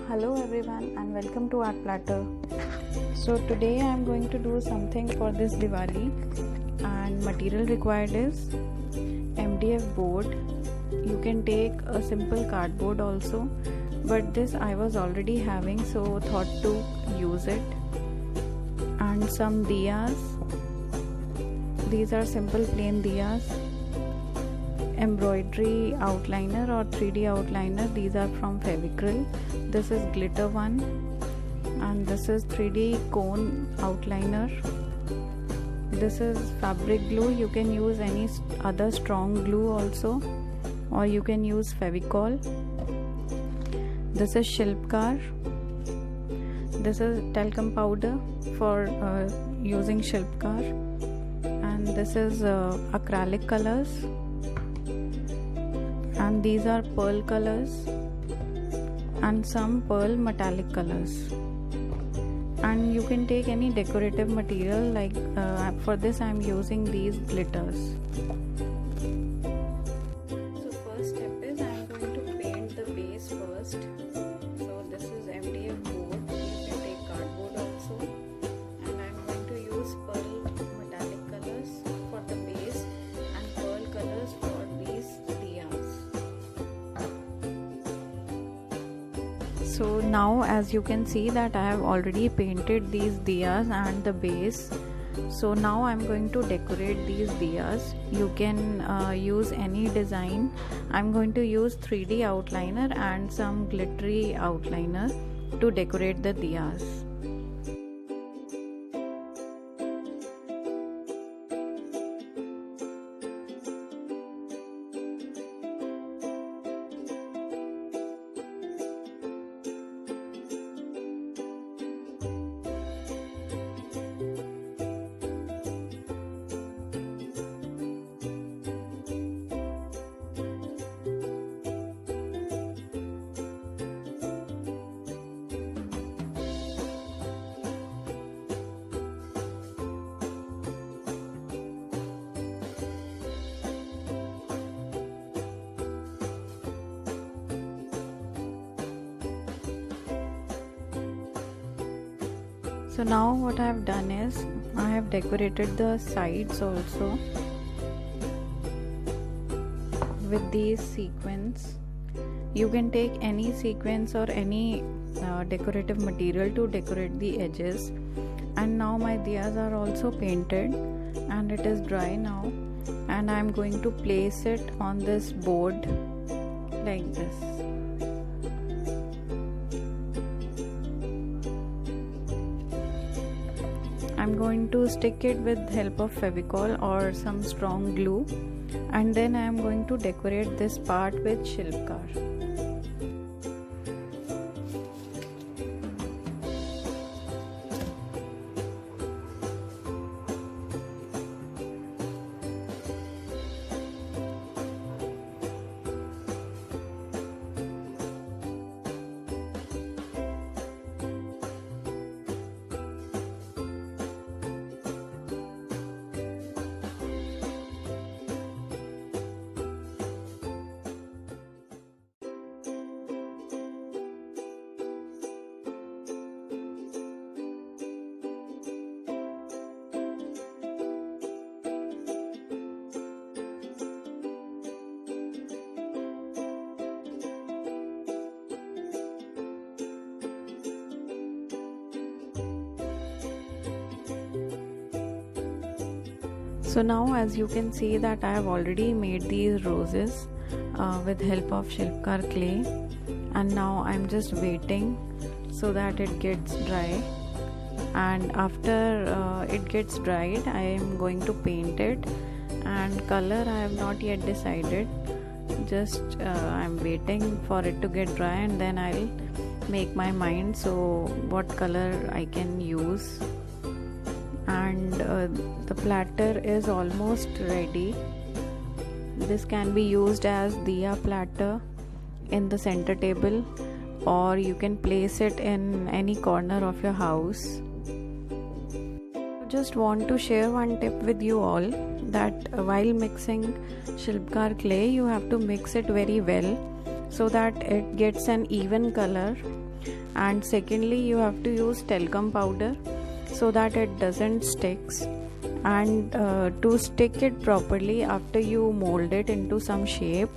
Hello everyone and welcome to Art Platter. So today I am going to do something for this Diwali, and material required is MDF board. You can take a simple cardboard also, but this I was already having, so thought to use it. And some diyas. These are simple plain diyas. Embroidery outliner or 3D outliner. These are from Fevicryl. This is glitter one, and this is 3D cone outliner. This is fabric glue. You can use any other strong glue also, or you can use Fevicol. This is Shilpkar. This is talcum powder for using Shilpkar, and this is acrylic colors. And these are pearl colors and some pearl metallic colors. And you can take any decorative material, like for this I am using these glitters. So first step is I am going to paint the base first. So this is MDF board. You can take cardboard also, and I am going to use pearl metallic colors for the base and pearl colors for these diyas. So now as you can see that I have already painted these diyas and the base. So now I am going to decorate these diyas. You can use any design. I am going to use 3D outliner and some glittery outliner to decorate the diyas. So now what I have done is I have decorated the sides also with these sequins. You can take any sequins or any decorative material to decorate the edges. And now my diyas are also painted and it is dry now, and I am going to place it on this board like this. I'm going to stick it with help of Fevicol or some strong glue, and then I am going to decorate this part with Shilpkar. So now as you can see that I have already made these roses with help of Shilpkar clay, and now I'm just waiting so that it gets dry, and after it gets dried I am going to paint it. And color I have not yet decided, just I'm waiting for it to get dry and then I'll make my mind so what color I can use. And the platter is almost ready. This can be used as diya platter in the center table, or you can place it in any corner of your house. Just want to share one tip with you all, that while mixing Shilpkar clay you have to mix it very well so that it gets an even color And secondly, you have to use talcum powder so that it doesn't sticks. And to stick it properly, after you mold it into some shape,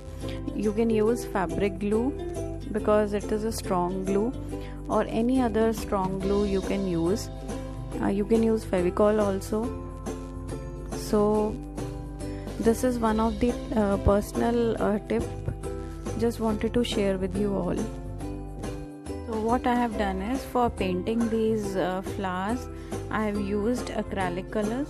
you can use fabric glue because it is a strong glue, or any other strong glue you can use. You can use Fevicol also. So this is one of the personal tip just wanted to share with you all. So what I have done is, for painting these flowers, I have used acrylic colors.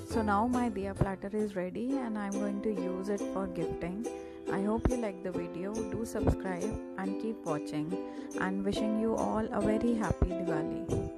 So now my Diya platter is ready and I'm going to use it for gifting. I hope you like the video. Do subscribe and keep watching, and wishing you all a very happy Diwali.